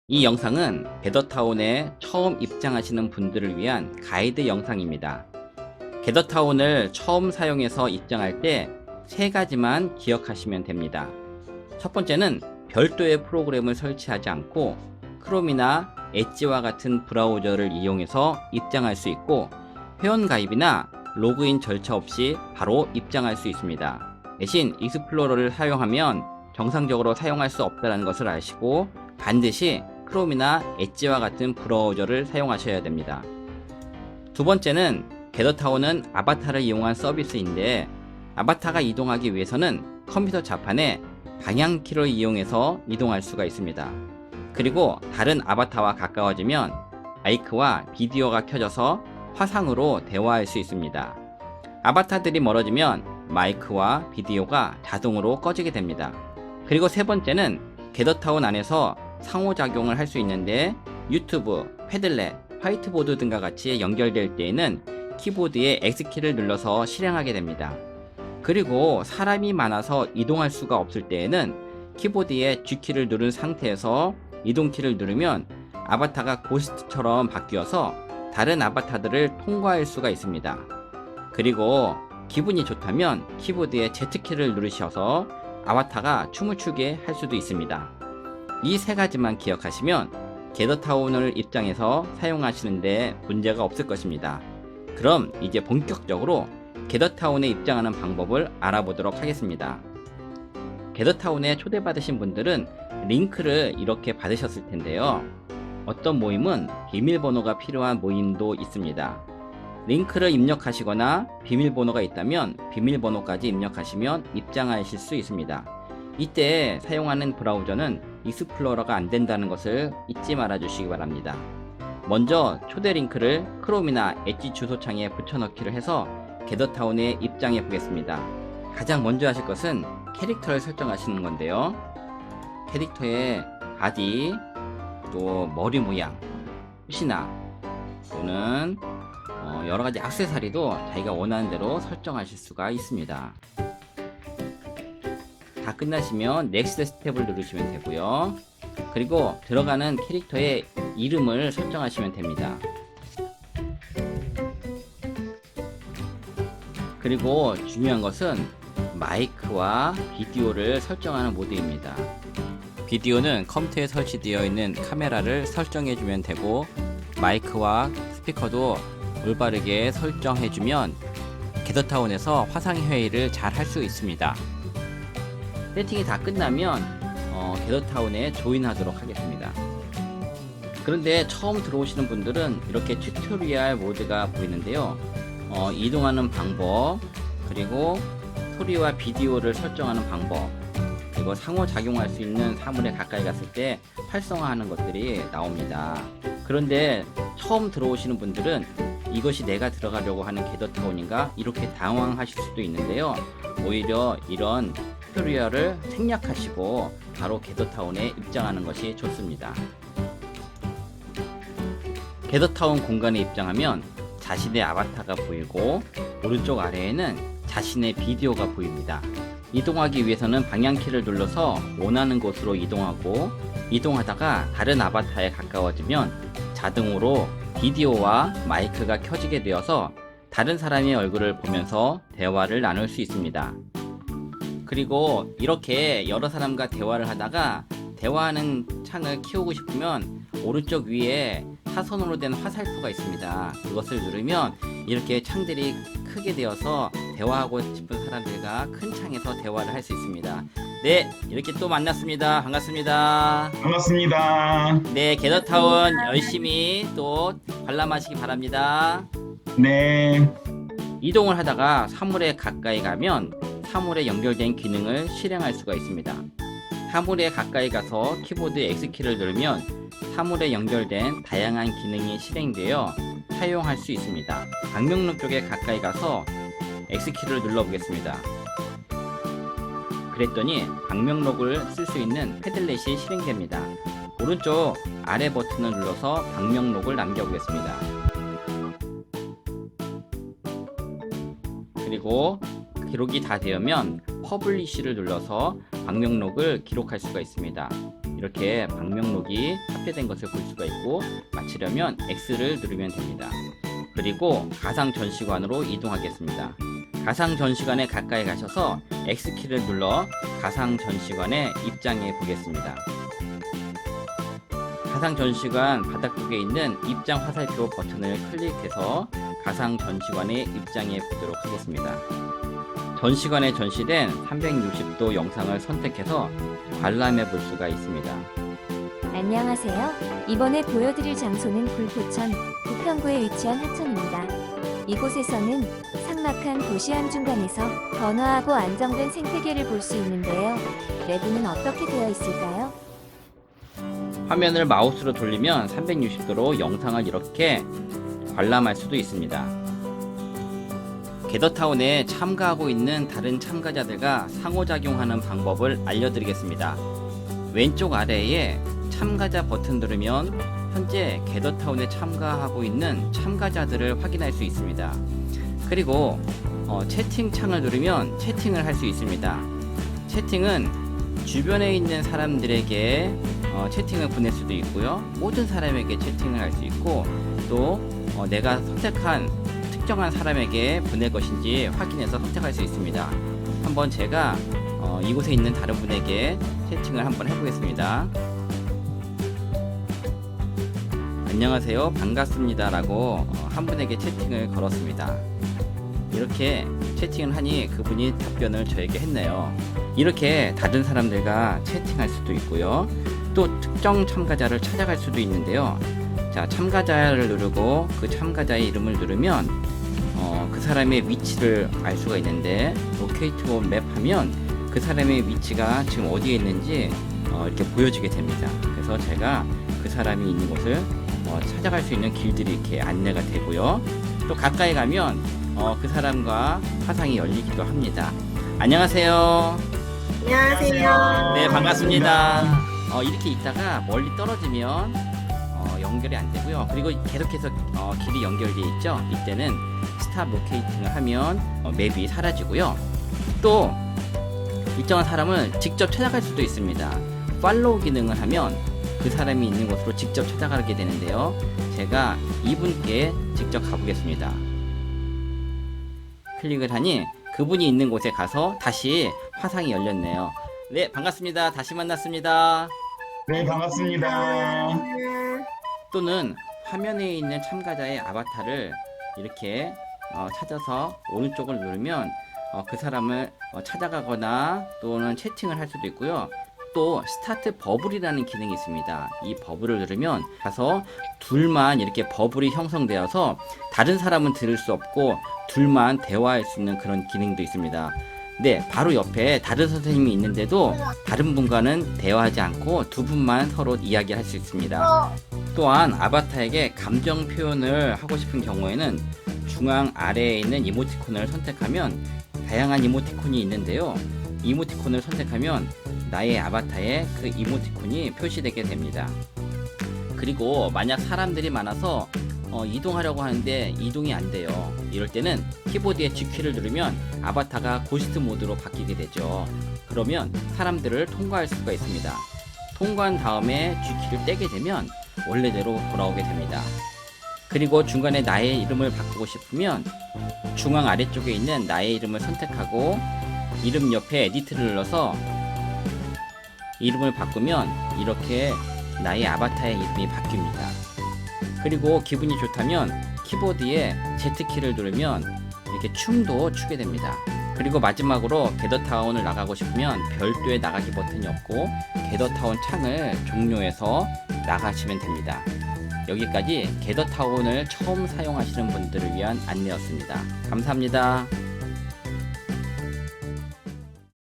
이 영상은 게더타운에 처음 입장하시는 분들을 위한 가이드 영상입니다. 게더타운을 처음 사용해서 입장할 때 세 가지만 기억하시면 됩니다. 첫 번째는 별도의 프로그램을 설치하지 않고 크롬이나 엣지와 같은 브라우저를 이용해서 입장할 수 있고, 회원가입이나 로그인 절차 없이 바로 입장할 수 있습니다. 대신 익스플로러를 사용하면 정상적으로 사용할 수 없다는 것을 아시고 반드시 크롬이나 엣지와 같은 브라우저를 사용하셔야 됩니다. 두 번째는 게더타운은 아바타를 이용한 서비스인데, 아바타가 이동하기 위해서는 컴퓨터 자판에 방향키를 이용해서 이동할 수가 있습니다. 그리고 다른 아바타와 가까워지면 마이크와 비디오가 켜져서 화상으로 대화할 수 있습니다. 아바타들이 멀어지면 마이크와 비디오가 자동으로 꺼지게 됩니다. 그리고 세 번째는 게더타운 안에서 상호작용을 할 수 있는데, 유튜브, 패들렛, 화이트보드 등과 같이 연결될 때에는 키보드에 X키를 눌러서 실행하게 됩니다. 그리고 사람이 많아서 이동할 수가 없을 때에는 키보드에 G키를 누른 상태에서 이동키를 누르면 아바타가 고스트처럼 바뀌어서 다른 아바타들을 통과할 수가 있습니다. 그리고 기분이 좋다면 키보드에 Z키를 누르셔서 아바타가 춤을 추게 할 수도 있습니다. 이 세 가지만 기억하시면 게더타운을 입장해서 사용하시는데 문제가 없을 것입니다. 그럼 이제 본격적으로 게더타운에 입장하는 방법을 알아보도록 하겠습니다. 게더타운에 초대받으신 분들은 링크를 이렇게 받으셨을 텐데요. 어떤 모임은 비밀번호가 필요한 모임도 있습니다. 링크를 입력하시거나 비밀번호가 있다면 비밀번호까지 입력하시면 입장하실 수 있습니다. 이때 사용하는 브라우저는 익스플로러가 안 된다는 것을 잊지 말아 주시기 바랍니다. 먼저 초대 링크를 크롬이나 엣지 주소창에 붙여넣기를 해서 게더타운에 입장해 보겠습니다. 가장 먼저 하실 것은 캐릭터를 설정하시는 건데요. 캐릭터의 바디, 또 머리 모양, 푸시나 또는 여러가지 액세서리도 자기가 원하는 대로 설정하실 수가 있습니다. 다 끝나시면 넥스트 스텝을 누르시면 되고요. 그리고 들어가는 캐릭터의 이름을 설정하시면 됩니다. 그리고 중요한 것은 마이크와 비디오를 설정하는 모드입니다. 비디오는 컴퓨터에 설치되어 있는 카메라를 설정해 주면 되고, 마이크와 스피커도 올바르게 설정해 주면 게더타운에서 화상회의를 잘 할 수 있습니다. 세팅이 다 끝나면 게더타운에 조인하도록 하겠습니다. 그런데 처음 들어오시는 분들은 이렇게 튜토리얼 모드가 보이는데요. 이동하는 방법, 그리고 소리와 비디오를 설정하는 방법, 그리고 상호작용할 수 있는 사물에 가까이 갔을 때 활성화하는 것들이 나옵니다. 그런데 처음 들어오시는 분들은 이것이 내가 들어가려고 하는 게더타운인가 이렇게 당황하실 수도 있는데요. 오히려 이런 튜토리얼을 생략하시고 바로 게더타운에 입장하는 것이 좋습니다. 게더타운 공간에 입장하면 자신의 아바타가 보이고, 오른쪽 아래에는 자신의 비디오가 보입니다. 이동하기 위해서는 방향키를 눌러서 원하는 곳으로 이동하고, 이동하다가 다른 아바타에 가까워지면 자동으로 비디오와 마이크가 켜지게 되어서 다른 사람의 얼굴을 보면서 대화를 나눌 수 있습니다. 그리고 이렇게 여러 사람과 대화를 하다가 대화하는 창을 키우고 싶으면 오른쪽 위에 사선으로 된 화살표가 있습니다. 그것을 누르면 이렇게 창들이 크게 되어서 대화하고 싶은 사람들과 큰 창에서 대화를 할 수 있습니다. 네, 이렇게 또 만났습니다. 반갑습니다. 반갑습니다. 네, 게더타운 열심히 또 관람하시기 바랍니다. 네, 이동을 하다가 사물에 가까이 가면 사물에 연결된 기능을 실행할 수가 있습니다. 사물에 가까이 가서 키보드 X키를 누르면 사물에 연결된 다양한 기능이 실행되어 사용할 수 있습니다. 방명록 쪽에 가까이 가서 X키를 눌러보겠습니다. 그랬더니 방명록을 쓸 수 있는 패들렛이 실행됩니다. 오른쪽 아래 버튼을 눌러서 방명록을 남겨보겠습니다. 그리고 기록이 다 되면 퍼블리시를 눌러서 방명록을 기록할 수가 있습니다. 이렇게 방명록이 탑재된 것을 볼 수가 있고, 마치려면 X를 누르면 됩니다. 그리고 가상 전시관으로 이동하겠습니다. 가상 전시관에 가까이 가셔서 X키를 눌러 가상 전시관에 입장해 보겠습니다. 가상 전시관 바닥 쪽에 있는 입장 화살표 버튼을 클릭해서 가상 전시관에 입장해 보도록 하겠습니다. 전시관에 전시된 360도 영상을 선택해서 관람해 볼 수가 있습니다. 안녕하세요. 이번에 보여드릴 장소는 불포천, 부평구에 위치한 하천입니다. 이곳에서는 삭막한 도시 한중간에서 번화하고 안정된 생태계를 볼 수 있는데요. 내부는 어떻게 되어 있을까요? 화면을 마우스로 돌리면 360도로 영상을 이렇게 관람할 수도 있습니다. 게더타운에 참가하고 있는 다른 참가자들과 상호작용하는 방법을 알려드리겠습니다. 왼쪽 아래에 참가자 버튼 누르면 현재 게더타운에 참가하고 있는 참가자들을 확인할 수 있습니다. 그리고 채팅창을 누르면 채팅을 할 수 있습니다. 채팅은 주변에 있는 사람들에게 채팅을 보낼 수도 있고요, 모든 사람에게 채팅을 할 수 있고, 또 내가 선택한 특정한 사람에게 보낼 것인지 확인해서 선택할 수 있습니다. 한번 제가 이곳에 있는 다른 분에게 채팅을 한번 해보겠습니다. 안녕하세요, 반갑습니다 라고 한 분에게 채팅을 걸었습니다. 이렇게 채팅을 하니 그분이 답변을 저에게 했네요. 이렇게 다른 사람들과 채팅할 수도 있고요, 또 특정 참가자를 찾아갈 수도 있는데요. 자, 참가자를 누르고 그 참가자의 이름을 누르면 그 사람의 위치를 알 수가 있는데, 로케이트 온 맵 하면 그 사람의 위치가 지금 어디에 있는지 이렇게 보여지게 됩니다. 그래서 제가 그 사람이 있는 곳을 찾아갈 수 있는 길들이 이렇게 안내가 되고요, 또 가까이 가면 그 사람과 화상이 열리기도 합니다. 안녕하세요. 안녕하세요. 네, 반갑습니다. 이렇게 있다가 멀리 떨어지면 연결이 안 되고요. 그리고 계속해서 길이 연결되어 있죠. 이때는 스탑 로케이팅을 하면 맵이 사라지고요. 또 일정한 사람을 직접 찾아갈 수도 있습니다. 팔로우 기능을 하면 그 사람이 있는 곳으로 직접 찾아가게 되는데요. 제가 이분께 직접 가보겠습니다. 클릭을 하니 그분이 있는 곳에 가서 다시 화상이 열렸네요. 네, 반갑습니다. 다시 만났습니다. 네, 반갑습니다. 또는 화면에 있는 참가자의 아바타를 이렇게 찾아서 오른쪽을 누르면 그 사람을 찾아가거나 또는 채팅을 할 수도 있고요. 또 스타트 버블이라는 기능이 있습니다. 이 버블을 누르면 가서 둘만 이렇게 버블이 형성되어서 다른 사람은 들을 수 없고 둘만 대화할 수 있는 그런 기능도 있습니다. 네, 바로 옆에 다른 선생님이 있는데도 다른 분과는 대화하지 않고 두 분만 서로 이야기할 수 있습니다. 또한 아바타에게 감정 표현을 하고 싶은 경우에는 중앙 아래에 있는 이모티콘을 선택하면 다양한 이모티콘이 있는데요. 이모티콘을 선택하면 나의 아바타에 그 이모티콘이 표시되게 됩니다. 그리고 만약 사람들이 많아서 이동하려고 하는데 이동이 안 돼요. 이럴 때는 키보드의 G키를 누르면 아바타가 고스트 모드로 바뀌게 되죠. 그러면 사람들을 통과할 수가 있습니다. 통과한 다음에 G키를 떼게 되면 원래대로 돌아오게 됩니다. 그리고 중간에 나의 이름을 바꾸고 싶으면 중앙 아래쪽에 있는 나의 이름을 선택하고 이름 옆에 에디트를 눌러서 이름을 바꾸면 이렇게 나의 아바타의 이름이 바뀝니다. 그리고 기분이 좋다면 키보드에 Z키를 누르면 이렇게 춤도 추게 됩니다. 그리고 마지막으로 게더타운을 나가고 싶으면 별도의 나가기 버튼이 없고 게더타운 창을 종료해서 나가시면 됩니다. 여기까지 게더타운을 처음 사용하시는 분들을 위한 안내였습니다. 감사합니다.